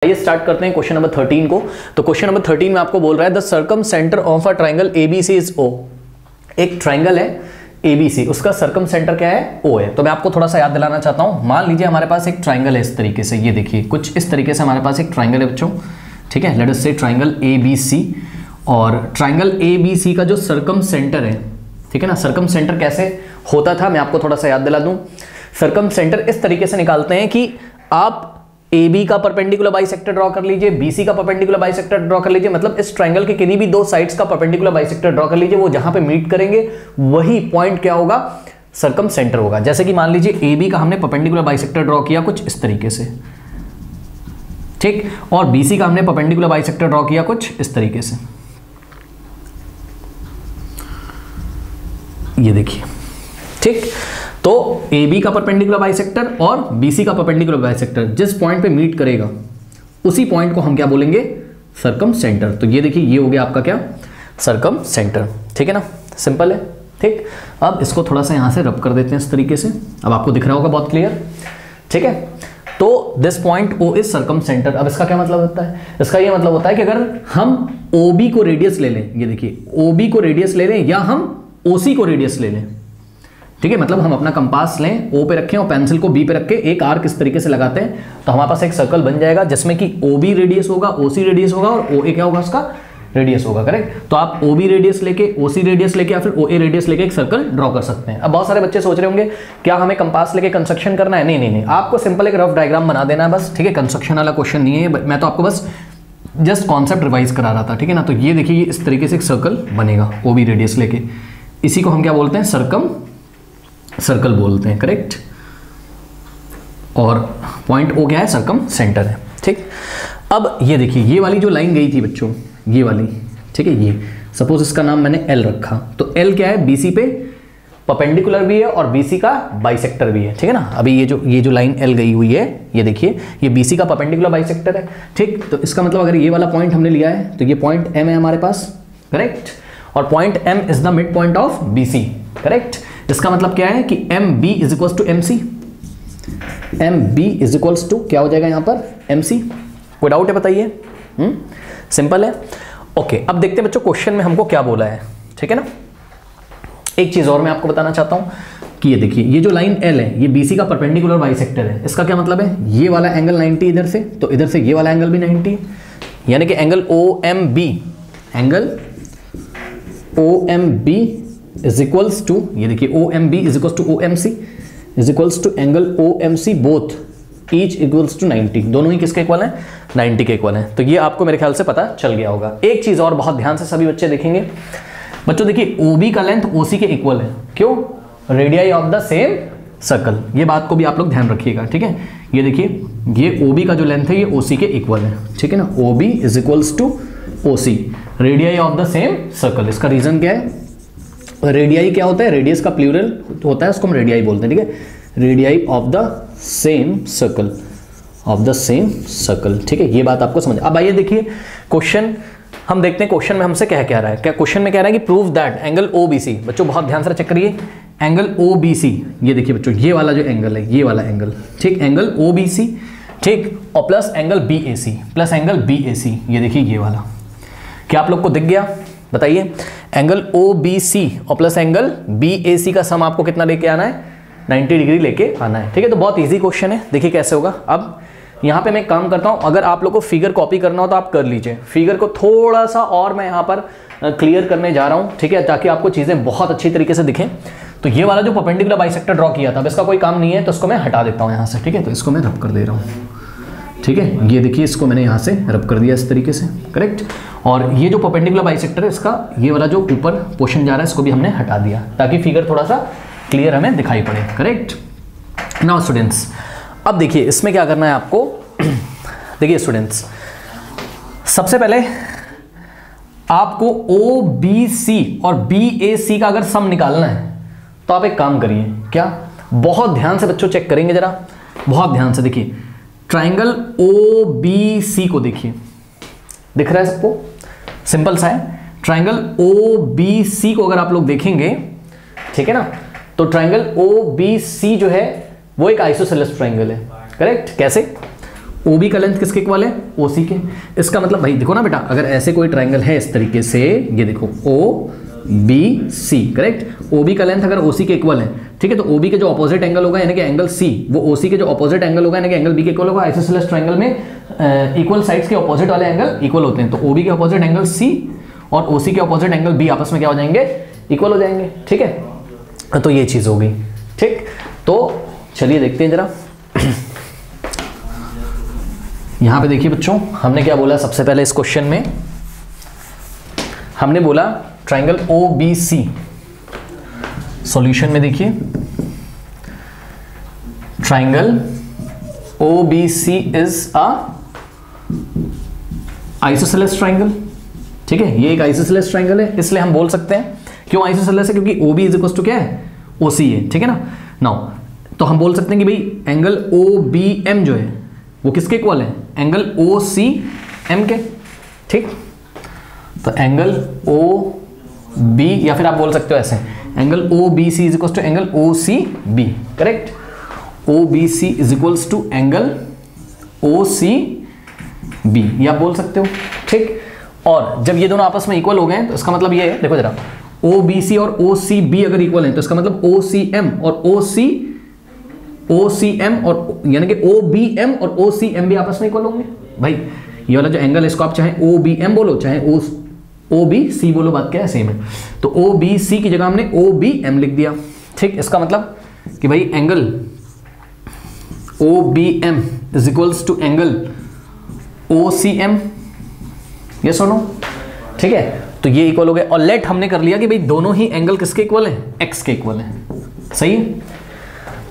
आइए स्टार्ट करते हैं क्वेश्चन नंबर 13 को। तो क्वेश्चन नंबर 13 में आपको बोल रहा है the circumcentre of a triangle ABC is O. एक ट्राइंगल है एबीसी, उसका सर्कम सेंटर क्या है? ओ है। तो मैं आपको थोड़ा सा याद दिलाना चाहता हूं। मान लीजिए हमारे पास एक ट्राइंगल है इस तरीके से, ये देखिए कुछ इस तरीके से हमारे पास एक ट्राइंगल है बच्चों, ठीक है। लेट अस से ट्राइंगल एबीसी, और ट्राइंगल एबीसी का जो सर्कम सेंटर है, ठीक है ना, सर्कम सेंटर कैसे होता था मैं आपको थोड़ा सा याद दिला दूं। सर्कम सेंटर इस तरीके से निकालते हैं कि आप AB का परपेंडिकुलर बाइसेक्टर ड्रॉ कर लीजिए, BC का परपेंडिकुलर बाइसेक्टर ड्रॉ कर लीजिए, मतलब इस ट्राइंगल के किन्हीं भी दो साइड्स का परपेंडिकुलर बाइसेक्टर ड्रॉ कर लीजिए, वो जहां पे मीट करेंगे वही पॉइंट क्या होगा? सर्कम सेंटर होगा। जैसे कि मान लीजिए AB का हमने परपेंडिकुलर बाइसेक्टर ड्रॉ किया कुछ इस तरीके से, ठीक, और BC का हमने परपेंडिकुलर बाइसेक्टर ड्रॉ किया कुछ इस तरीके से, ये देखिए, ठीक। तो AB का परपेंडिकुलर बाइसेक्टर और BC का परपेंडिकुलर बाइसेक्टर जिस पॉइंट पे मीट करेगा उसी पॉइंट को हम क्या बोलेंगे? Circum centre. तो ये देखिए ये हो गया आपका क्या? सर्कम सेंटर, ठीक है ना, सिंपल है, ठीक। अब इसको थोड़ा सा यहां से रब कर देते हैं इस तरीके से, अब आपको दिख रहा होगा बहुत क्लियर, ठीक है। तो this point O is circum centre. अब इसका क्या मतलब होता है? इसका ये मतलब होता है कि अगर हम OB को रेडियस ले लें, ये देखिए OB को रेडियस ले लें या हम OC को रेडियस ले लें, ठीक है, मतलब हम अपना कंपास लें, O पे रखें और पेंसिल को B पे रख के एक आर्क इस तरीके से लगाते हैं, तो हमारे पास एक सर्कल बन जाएगा जिसमें कि OB रेडियस होगा, OC रेडियस होगा और OA क्या होगा? उसका रेडियस होगा, करेक्ट। तो आप OB रेडियस लेके, OC रेडियस लेके या फिर OA रेडियस लेके एक सर्कल ड्रॉ कर सकते हैं। अब बहुत सारे बच्चे सोच रहे होंगे क्या हमें कंपास लेके कंस्ट्रक्शन करना है? नहीं, आपको सिंपल एक रफ डायग्राम बना देना है बस, ठीक है। कंस्ट्रक्शन वाला क्वेश्चन नहीं है, मैं तो आपको बस जस्ट कॉन्सेप्ट रिवाइज करा रहा था, ठीक है ना। तो ये देखिए इस तरीके से एक सर्कल बनेगा OB रेडियस लेके, इसी को हम क्या बोलते हैं? सर्कल बोलते हैं, करेक्ट। और पॉइंट O क्या है? सर्कम सेंटर है, ठीक। अब ये देखिए ये वाली जो लाइन गई थी बच्चों, ये वाली, ठीक है, ये सपोज इसका नाम मैंने L रखा, तो L क्या है? BC पे परपेंडिकुलर भी है और BC का बाइसेक्टर भी है, ठीक है ना। अभी ये जो लाइन L गई हुई है, ये देखिए ये BC का परपेंडिकुलर बाइसेक्टर है, ठीक। तो इसका मतलब अगर ये वाला पॉइंट हमने लिया है तो ये पॉइंट M है हमारे पास, करेक्ट, और point M is the mid point of BC, correct. इसका मतलब क्या है कि MB is equals to MC, MB is equals to क्या हो जाएगा यहाँ पर? MC। कोई डाउट है बताइए? सिंपल है, ओके। अब देखते हैं बच्चों क्वेश्चन में हमको क्या बोला है, ठीक है ना। एक चीज और मैं आपको बताना चाहता हूं कि ये देखिए ये जो लाइन L है ये BC का परपेंडिकुलर बाइसेक्टर है। इसका क्या मतलब है? ये वाला एंगल 90 इधर से, तो इधर से ये वाला एंगल भी 90, यानी कि angle OMB is equals to, ये देखिए OMB is equals to OMC is equals to angle OMC both each equals to 90। दोनों ही किसके इक्वल हैं? 90 के इक्वल हैं। तो ये आपको मेरे ख्याल से पता चल गया होगा। एक चीज और बहुत ध्यान से सभी बच्चे देखेंगे, बच्चों देखिए OB का लेंथ OC के इक्वल है, क्यों? Radii of the same circle. ये बात को भी आप लोग ध्यान रखिएगा, ठीक है। ये देखिए ये OB का जो लेंथ है ये OC के इक्वल है, ठीक है ना। OB is equals to OC, radii of the same circle. इसका रीजन क्या है? रेडियाई क्या होता है? रेडियस का प्लूरल होता है, उसको हम रेडियाई बोलते हैं, ठीक है। Radii of the same circle, of the same circle, ठीक है। ये बात आपको समझ। अब आइए देखिए क्वेश्चन हम देखते हैं क्वेश्चन में हमसे क्या कह रहा है। क्या क्वेश्चन में कह रहा है कि प्रूव दैट एंगल OBC, बच्चों बहुत ध्यान से चेक करिए, एंगल OBC, ये देखिए बच्चों ये वाला जो एंगल है, ये वाला एंगल, ठीक, एंगल OBC, ठीक, और plus angle BAC, plus angle BAC, ये देखिए ये वाला। क्या आप लोग को दिख गया? बताइए, एंगल OBC और प्लस एंगल BAC का सम आपको कितना लेके आना है? 90 डिग्री लेके आना है, ठीक है। तो बहुत इजी क्वेश्चन है, देखिए कैसे होगा। अब यहाँ पे मैं काम करता हूँ, अगर आप लोग को फिगर कॉपी करना हो तो आप कर लीजिए। फिगर को थोड़ा सा और मैं यहाँ पर क्लियर करने जा रहा हूँ, ठीक है, ताकि आपको चीज़ें बहुत अच्छी तरीके से दिखें। तो ये वाला जो परपेंडिकुलर बाइसेक्टर ड्रॉ किया था, अब इसका कोई काम नहीं है तो इसको मैं हटा देता हूँ यहाँ से, ठीक है। तो इसको मैं रब कर दे रहा हूँ, ठीक है। ये देखिए इसको मैंने यहाँ से रब कर दिया इस तरीके से, करेक्ट। और ये जो परपेंडिकुलर बाइसेक्टर है इसका ये वाला जो ऊपर पोर्शन जा रहा है इसको भी हमने हटा दिया, ताकि फिगर थोड़ा सा क्लियर हमें दिखाई पड़े, करेक्ट। नाउ स्टूडेंट्स, अब देखिए इसमें क्या करना है आपको। देखिए स्टूडेंट्स, सबसे पहले आपको OBC और BAC का अगर सम निकालना है तो आप एक काम करिए, क्या, बहुत ध्यान से बच्चों चेक करेंगे जरा, बहुत ध्यान से देखिए। ट्राइंगल OBC को देखिए, दिख रहा है सबको? सिंपल सा है। ट्राइंगल OBC को अगर आप लोग देखेंगे, ठीक है ना, तो ट्राइंगल OBC जो है वो एक आइसोसेलेस ट्राइंगल है, करेक्ट। कैसे? ओ बी का लेंथ किसके इक्वल है, ओ सी के। इसका मतलब भाई देखो ना बेटा, अगर ऐसे कोई ट्राइंगल है इस तरीके से, ये देखो O B C, correct. O B का लेंथ अगर ओ सी के इक्वल है, ठीक है, तो ओ बी के जो ऑपोजिट एंगल होगा यानी कि एंगल सी, वो ओ सी के जो ऑपोजिट एंगल होगा यानी कि एंगल बी के इक्वल होगा। आइसोसेलेस ट्राइंगल में इक्वल साइड्स के ऑपोजिट वाले एंगल इक्वल होते हैं, तो ओ बी के ऑपोजिट एंगल सी और ओ सी के ऑपोजिट एंगल बी आपस में क्या हो जाएंगे, इक्वल हो जाएंगे, ठीक है। तो ये चीज हो गई, ठीक। तो चलिए देखते हैं जरा। यहां पे देखिए बच्चों, हमने क्या बोला सबसे पहले इस क्वेश्चन में, हमने बोला triangle O B C. Solution में देखिए, triangle O B C is a isosceles triangle, ठीक है। ये एक आइसोसेलेस ट्राइंगल है, इसलिए हम बोल सकते हैं, क्यों आइसोसेलेस है, क्योंकि O B is equal to क्या है, ओ सी है, ठीक है ना। नाउ तो हम बोल सकते हैं कि भाई एंगल ओ बी एम जो है वो किसके इक्वल है, एंगल ओ सी एम के, ठीक। तो एंगल ओ बी, या फिर आप बोल सकते हो ऐसे, angle O B C is equal to angle O C B, correct. O B C is equals to angle O C B, ये आप बोल सकते हो, ठीक। और जब ये दोनों आपस में इक्वल हो गए तो इसका मतलब ये है, देखो जरा, ओ बी सी और ओ सी बी अगर इक्वल है तो इसका मतलब ओ सी एम और ओ सी एम और यानी कि ओ बी एम और ओ सी एम भी आपस में इक्वल होंगे। भाई ये वाला जो एंगल है इसको आप चाहे ओ बी एम बोलो चाहे ओ बी सी बोलो, बात क्या है, सेम है। तो ओ बी सी की जगह हमने ओ बी एम लिख दिया, ठीक। इसका मतलब कि भाई angle O B M is equals to angle O C M, ये सुनो, ठीक है। तो ये इक्वल हो गए, और लेट हमने कर लिया कि भाई दोनों ही एंगल किसके इक्वल है, एक्स के इक्वल है, सही है।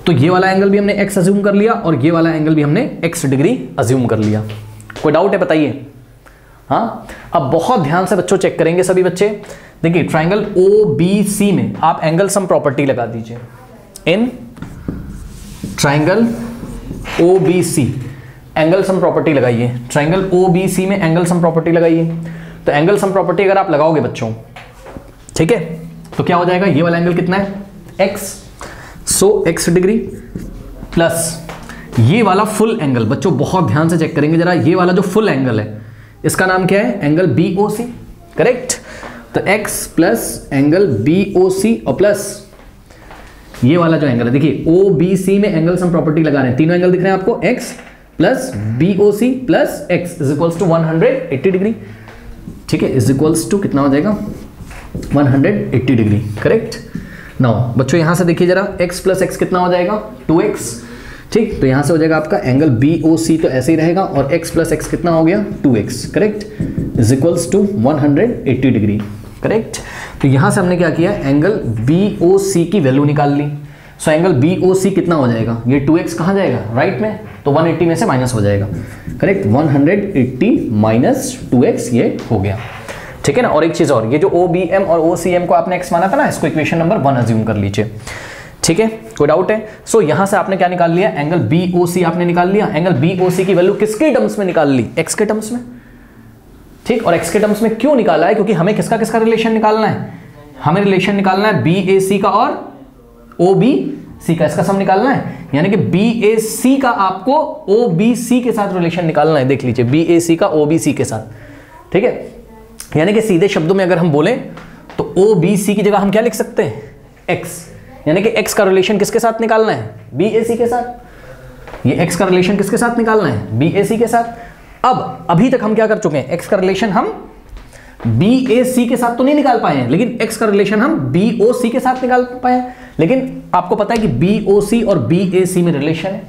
तो ये वाला एंगल भी हमने एक्स अज्यूम कर लिया और ये वाला एंगल भी हमने एक्स डिग्री अज्यूम कर लिया। कोई डाउट है बताइए? हाँ, अब बहुत ध्यान से बच्चों चेक करेंगे सभी बच्चे। देखिए ट्राइंगल ओ बी सी में आप एंगल सम प्रॉपर्टी लगा दीजिए। In triangle O B C angle sum property लगाइए। ट्राइंगल ओ बी सी में एंगल सम प्रॉपर्टी लगाइए। तो एंगल सम प्रॉपर्टी अगर आप लगाओगे बच्चों, ठीक है, तो क्या हो जाएगा, ये वाला एंगल कितना है, एक्स, सो एक्स डिग्री प्लस ये वाला फुल एंगल। बच्चों बहुत ध्यान से चेक करेंगे जरा, ये वाला जो फुल एंगल है इसका नाम क्या है, angle B O C, correct. तो x plus angle B O C और प्लस ये वाला जो एंगल है, देखिए ओ बी सी में एंगल सम प्रॉपर्टी लगा रहे हैं, तीनों एंगल दिख रहे हैं आपको, x plus B O C plus x is equals to 180 degree, ठीक है, इज इक्वल्स टू कितना हो जाएगा, 180 डिग्री, करेक्ट। नाउ बच्चों यहां से देखिए जरा, x प्लस एक्स कितना हो जाएगा, 2x, ठीक। तो यहां से हो जाएगा आपका एंगल BOC तो ऐसे ही रहेगा, और x प्लस एक्स कितना हो गया, 2x, correct, is equals to 180 degree, correct. तो यहां से हमने क्या किया, एंगल BOC की वैल्यू निकाल ली। सो एंगल BOC कितना हो जाएगा, ये 2x कहां जाएगा, राइट में, तो 180 में से माइनस हो जाएगा, करेक्ट, 180 माइनस 2x ये हो गया, ठीक है ना। और एक चीज और, ये जो OBM और OCM को आपने x माना था ना, इसको इक्वेशन नंबर 1 अज्यूम कर लीजिए, ठीक है। कोई डाउट है? सो यहां से आपने क्या निकाल लिया, एंगल BOC आपने निकाल लिया। एंगल BOC की वैल्यू किसके टर्म्स में निकाल ली, x के टर्म्स में, ठीक। और x के टर्म्स में क्यों निकाला है, क्योंकि हमें किसका किसका रिलेशन निकालना है, हमें रिलेशन निकालना है BAC का और OBC का, इसका सम निकालना है, यानी कि BAC का आपको OBC के साथ रिलेशन निकालना है। देख लीजिए BAC का OBC के साथ, ठीक है। यानी कि सीधे शब्दों में अगर हम बोले तो OBC की जगह हम क्या लिख सकते हैं, x, यानी कि x का रिलेशन किसके साथ निकालना है, BAC के साथ। ये x का रिलेशन किसके साथ निकालना है, BAC के साथ। अब अभी तक हम क्या कर चुके हैं, x का रिलेशन हम BAC के साथ तो नहीं निकाल पाए हैं, लेकिन x का रिलेशन हम BOC के साथ निकाल पाए हैं। लेकिन आपको पता है कि BOC और BAC में रिलेशन है,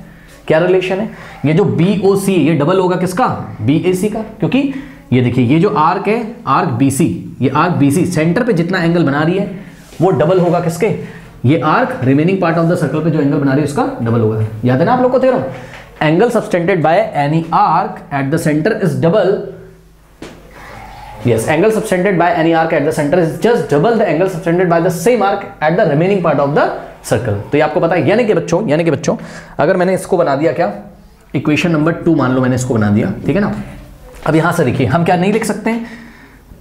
क्या रिलेशन है, ये जो BOC ये डबल होगा किसका, BAC का, क्योंकि ये देखिए ये जो आर्क है, आर्क BC, ये आर्क BC सेंटर पे जितना एंगल बना रही है वो डबल होगा किसके, ये arc remaining part of the circle पे जो एंगल बना रही है उसका डबल होगा। याद है ना आप लोग को, दे रहा हूं, angle subtended by any arc at the centre is double, yes, angle subtended by any arc at the center is just double the angle subtended by the same arc at the remaining part of the circle। तो ये आपको पता है। यानी कि बच्चों अगर मैंने इसको बना दिया क्या, इक्वेशन नंबर 2 मान लो मैंने इसको बना दिया, ठीक है ना। अब यहां से देखिए हम क्या नहीं लिख सकते हैं,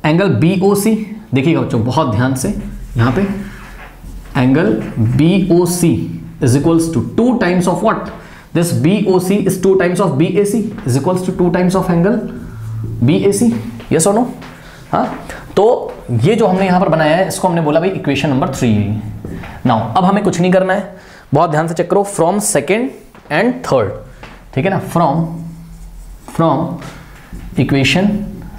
एंगल BOC, देखिएगा बच्चों बहुत ध्यान से, यहां पे angle BOC is equals to 2 times of what, this BOC is 2 times of BAC is equals to 2 times of angle BAC, yes और नो? हाँ, तो ये जो हमने यहां पर बनाया है इसको हमने बोला भाई इक्वेशन नंबर 3 है। नाउ अब हमें कुछ नहीं करना है, बहुत ध्यान से चेक करो, फ्रॉम सेकेंड एंड थर्ड, ठीक है ना, from equation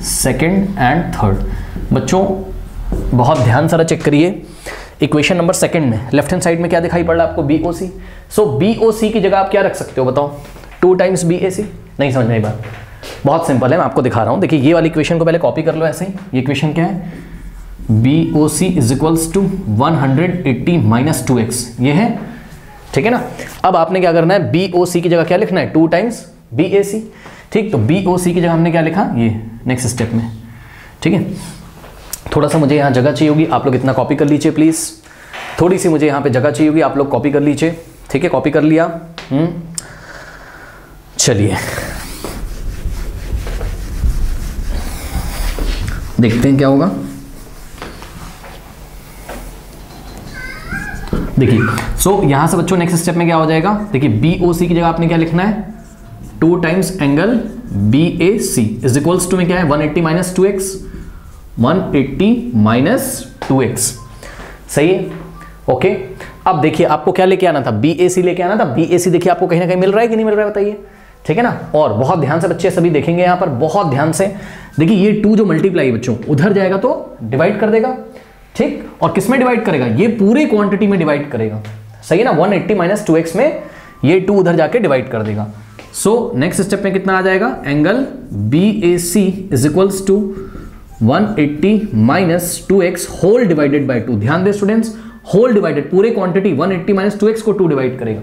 second and third. बच्चों बहुत ध्यान से चेक करिए, इक्वेशन नंबर सेकंड में लेफ्ट हैंड साइड में क्या दिखाई पड़ रहा है आपको? BOC। सो BOC की जगह आप क्या रख सकते हो बताओ? 2 टाइम्स BAC। नहीं समझ में आई बात? बहुत सिंपल है, मैं आपको दिखा रहा हूं। देखिए ये वाली इक्वेशन को पहले कॉपी कर लो ऐसे ही। ये इक्वेशन क्या है? BOC is equals to 180 minus 2x, ये है, ठीक है ना। अब आपने क्या करना है, BOC की जगह क्या लिखना है? 2 टाइम्स BAC, ठीक। तो BOC की जगह हमने क्या लिखा? ये नेक्स्ट स्टेप में, ठीक है। थोड़ा सा मुझे यहाँ जगह चाहिए होगी, आप लोग इतना कॉपी कर लीजिए प्लीज़। थोड़ी सी मुझे यहाँ पे जगह चाहिए होगी, आप लोग कॉपी कर लीजिए, ठीक है। कॉपी कर लिया, चलिए देखते हैं क्या होगा। देखिए सो यहां से बच्चों नेक्स्ट स्टेप में क्या हो जाएगा? देखिए BOC की जगह आपने क्या लिखना है? 2 times angle BAC is equals to में क्या है? 180 माइनस 2x, 180 माइनस 2x, सही है, ओके। अब देखिए आपको क्या लेके आना था? BAC लेके आना था। BAC देखिए आपको कहीं ना कहीं मिल रहा है कि नहीं मिल रहा है बताइए, ठीक है ना। और बहुत ध्यान से बच्चे सभी देखेंगे यहाँ पर, बहुत ध्यान से देखिए। ये 2 जो मल्टीप्लाई बच्चों उधर जाएगा तो डिवाइड कर देगा, ठीक। और किस में डिवाइड करेगा? ये पूरे क्वांटिटी में डिवाइड करेगा, सही है ना। 180 माइनस 2x में ये 2 उधर जाके डिवाइड कर देगा। सो नेक्स्ट स्टेप में कितना आ जाएगा? Angle BAC is equals to 180 minus 2x whole divided by 2। ध्यान दे स्टूडेंट्स, होल डिवाइडेड, पूरे क्वांटिटी 180 माइनस 2x को 2 डिवाइड करेगा।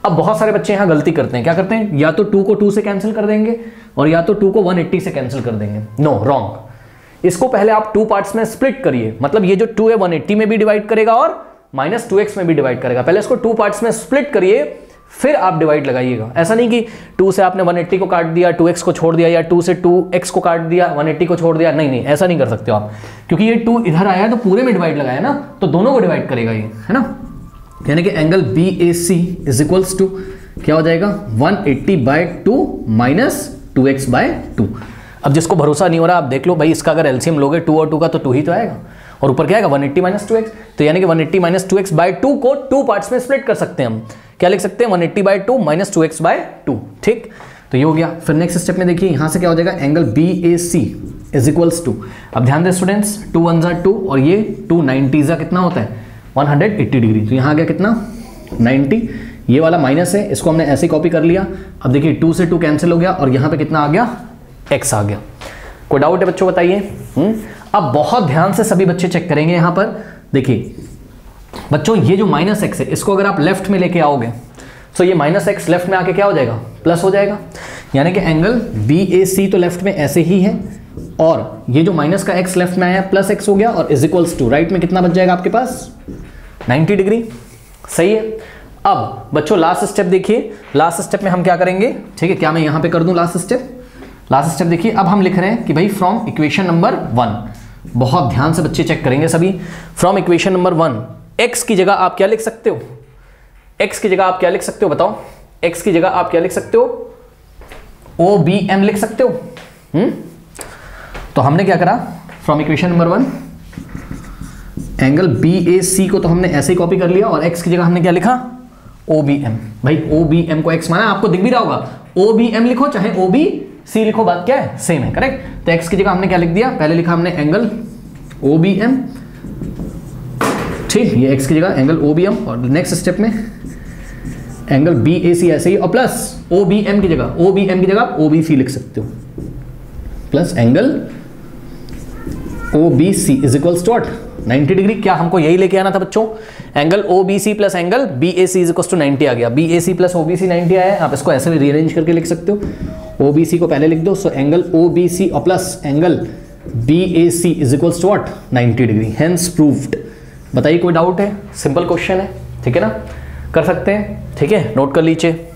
अब बहुत सारे बच्चे यहां गलती करते हैं, क्या करते हैं? या तो 2 को 2 से कैंसिल कर देंगे और या तो 2 को 180 से कैंसिल कर देंगे। No, wrong. इसको पहले आप 2 पार्ट्स में स्प्लिट करिए, मतलब ये जो 2 है 180 में भी डिवाइड करेगा और माइनस 2x में भी डिवाइड करेगा। पहले इसको 2 पार्ट्स में स्प्लिट करिए, फिर आप डिवाइड लगाइएगा। ऐसा नहीं कि 2 से आपने 180 को काट दिया, 2x को छोड़ दिया, या 2 से 2x को काट दिया, 180 को छोड़ दिया। नहीं नहीं, ऐसा नहीं कर सकते हो आप, क्योंकि ये 2 इधर आया है तो पूरे में डिवाइड लगाया ना, तो दोनों को डिवाइड करेगा ये, है ना। यानी कि angle BAC is equals to क्या हो जाएगा? 180 बाय 2 माइनस 2x बाय 2। अब जिसको भरोसा नहीं हो रहा आप देख लो भाई, इसका अगर एलसीएम लोगे 2 और 2 का तो 2 ही तो आएगा, और ऊपर क्या आएगा? 180 माइनस 2x। तो यानी कि 180 माइनस 2x बाय 2 को 2 पार्ट्स में स्प्लिट कर सकते हैं हम। क्या लिख सकते हैं? 180 बाय 2 माइनस 2x बाय 2, ठीक। तो ये हो गया। फिर नेक्स्ट स्टेप में देखिए यहां से क्या हो जाएगा? Angle BAC is equals to, अब ध्यान दें स्टूडेंट्स, 2 1 जा 2 और ये 2 90 जा कितना होता है? 180 डिग्री। तो यहां आ गया कितना? 90। ये वाला माइनस है, इसको हमने ऐसे कॉपी कर लिया। अब देखिए 2 से 2 कैंसिल हो गया और यहां पे कितना आ गया? x आ गया। कोई डाउट है बच्चों बताइए? अब बहुत ध्यान से सभी बच्चे चेक करेंगे यहां पर। देखिए बच्चों ये जो माइनस x है, इसको अगर आप लेफ्ट में लेके आओगे तो ये माइनस x लेफ्ट में आके क्या हो जाएगा? प्लस हो जाएगा। यानी कि एंगल BAC तो लेफ्ट में ऐसे ही है, और ये जो माइनस का x लेफ्ट में आया प्लस x हो गया, और इज इक्वल्स टू राइट में कितना बच जाएगा आपके पास? 90 डिग्री, सही है। अब बच्चों लास्ट स्टेप देखिए, लास्ट स्टेप में हम क्या करेंगे, ठीक है। क्या मैं यहां पे कर दूं लास्ट स्टेप? लास्ट स्टेप देखिए, अब हम लिख रहे हैं कि भाई फ्रॉम इक्वेशन नंबर 1, बहुत ध्यान से बच्चे चेक करेंगे सभी। फ्रॉम इक्वेशन नंबर 1, x की जगह आप क्या लिख सकते हो? x की जगह आप क्या लिख सकते हो बताओ? x की जगह आप क्या लिख सकते हो? OBM लिख सकते हो। तो हमने क्या करा? From equation number 1 angle BAC को तो हमने ऐसे ही कॉपी कर लिया, और x की जगह हमने क्या लिखा? OBM। भाई OBM को x माना, आपको दिख भी रहा होगा। OBM लिखो चाहे OBC लिखो, बात क्या है? सेम है, करेक्ट। तो x की जगह हमने क्या लिख दिया? पहले लिखा हमने एंगल OBM, ठीक। ये x की जगह एंगल OBM, और नेक्स्ट स्टेप में एंगल BAC ऐसे ही, और प्लस OBM की जगह OBC लिख सकते हो, plus angle OBC is equals to what? 90 degree. क्या हमको यही लेके आना था बच्चों? Angle OBC plus angle BAC is equals to 90 आ गया। BAC प्लस OBC 90 आया है। आप इसको ऐसे भी रीअरेंज करके लिख सकते हो। OBC को पहले लिख दो, सो एंगल OBC और plus angle BAC is equals to what? 90 degree. Hence proved. बताइए कोई डाउट है? सिंपल क्वेश्चन है, ठीक है ना, कर सकते हैं, ठीक है। नोट कर लीजिए।